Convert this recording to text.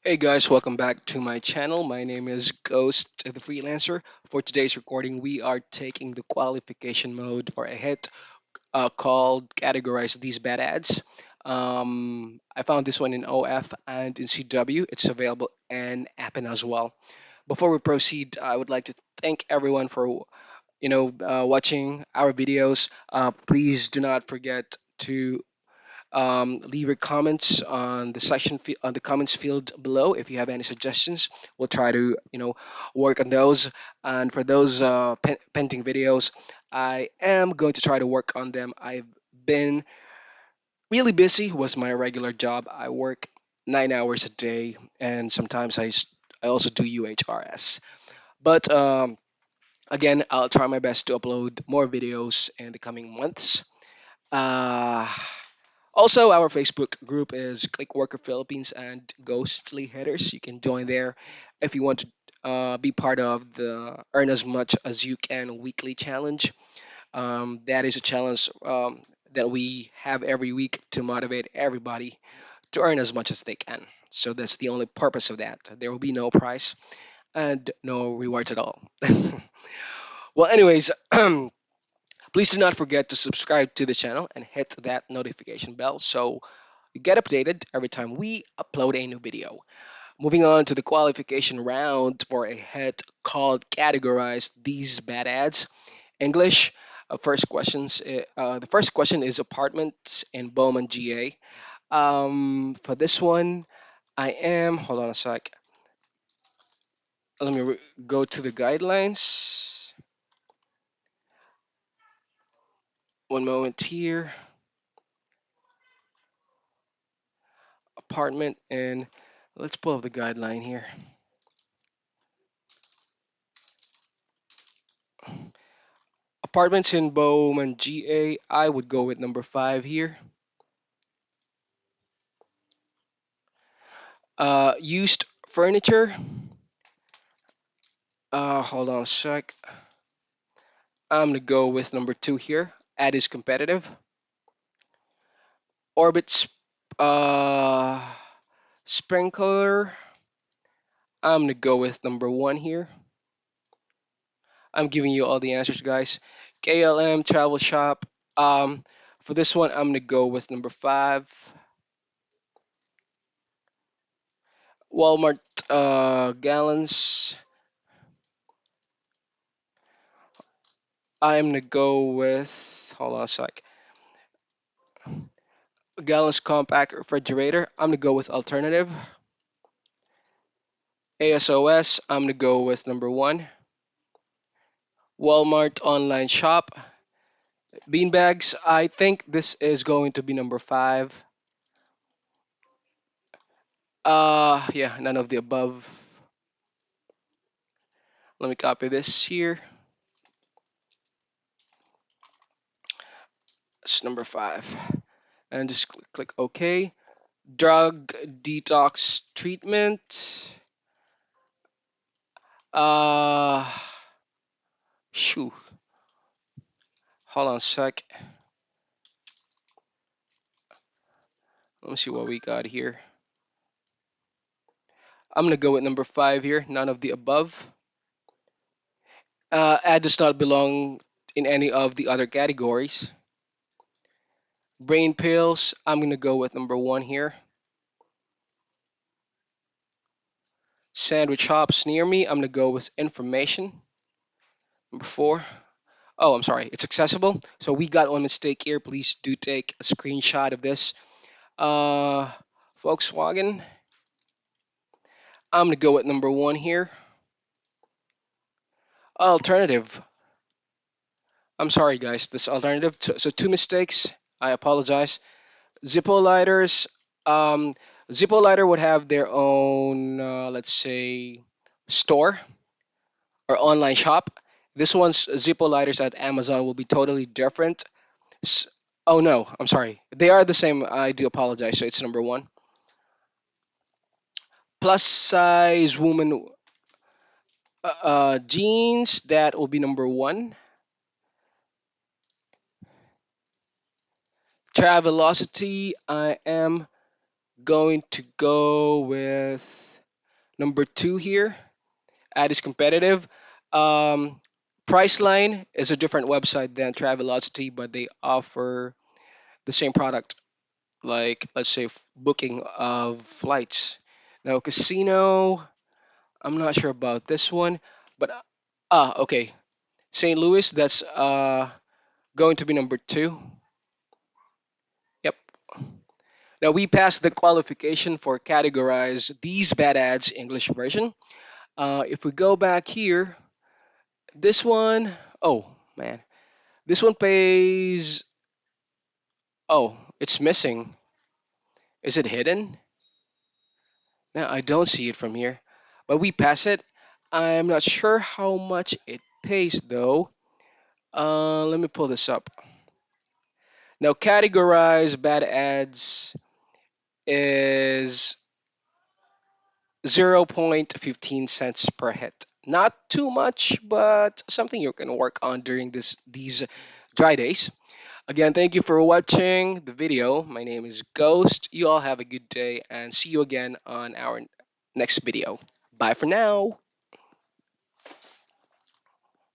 Hey guys, welcome back to my channel. My name is Ghost the Freelancer. For today's recording, we are taking the qualification mode for a hit called Categorize These Bad Ads. I found this one in OF and in CW. It's available in Appen as well. Before we proceed, I would like to thank everyone for watching our videos. Please do not forget to leave your comments on the on the comments field below. If you have any suggestions, we'll try to work on those. And for those pending videos, I am going to try to work on them. I've been really busy with my regular job. I work 9 hours a day, and sometimes I also do UHRS. But again, I'll try my best to upload more videos in the coming months. Uh, Also, our Facebook group is ClickWorker Philippines and Ghostly Hitters. You can join there if you want to be part of the Earn as Much as You Can weekly challenge. That is a challenge that we have every week to motivate everybody to earn as much as they can. So that's the only purpose of that. There will be no prize and no rewards at all. Well, anyways, please do not forget to subscribe to the channel and hit that notification bell so you get updated every time we upload a new video. Moving on to the qualification round for a hit called Categorize These Bad Ads. English. The first question is apartments in Bowman, GA. For this one, hold on a sec. Let me go to the guidelines. One moment here. Apartment and let's pull up the guideline here. Apartments in Bowman, GA. I would go with number 5 here. Used furniture. Hold on a sec. I'm gonna go with number 2 here. Ad is competitive. Orbit uh, sprinkler. I'm gonna go with number 1 here. I'm giving you all the answers, guys. KLM travel shop. For this one, I'm gonna go with number 5. Walmart galanz. I'm gonna go with. Hold on a sec. Galanz compact refrigerator. I'm gonna go with alternative. ASOS. I'm gonna go with number 1. Walmart online shop. Beanbags. I think this is going to be number 5. Yeah, none of the above. Let me copy this here. It's number 5. And just click OK. Drug detox treatment. Uh, Shoo. Hold on a sec. Let me see what we got here. I'm gonna go with number 5 here. None of the above. Ad does not belong in any of the other categories. Brain pills. I'm gonna go with number 1 here. Sandwich shops near me. I'm gonna go with information. Number 4. Oh, I'm sorry. It's accessible. So we got one mistake here. Please do take a screenshot of this. Uh, Volkswagen. I'm gonna go with number 1 here. Alternative. I'm sorry, guys. This alternative. So 2 mistakes. I apologize. Zippo lighters. Um, Zippo lighter would have their own, let's say, store or online shop. This one's Zippo lighters at Amazon will be totally different. S- oh no, I'm sorry. They are the same. I do apologize. So it's number 1. Plus size woman jeans. That will be number 1. Travelocity. I am going to go with. Number two here, ad is competitive. Um, Priceline is a different website than Travelocity, but they offer the same product, like let's say booking of flights. Now, casino, I'm not sure about this one, but okay, St. Louis, that's going to be number two. Yep. Now we passed the qualification for categorize these bad ads English version. If we go back here, this one, oh man, this one pays. Oh, it's missing. Is it hidden? No, I don't see it from here. But we pass it. I'm not sure how much it pays though. Let me pull this up. Now, categorize bad ads is 0.15 cents per hit. Not too much, but something you can work on during these dry days. Again, thank you for watching the video. My name is Ghost. You all have a good day and see you again on our next video. Bye for now.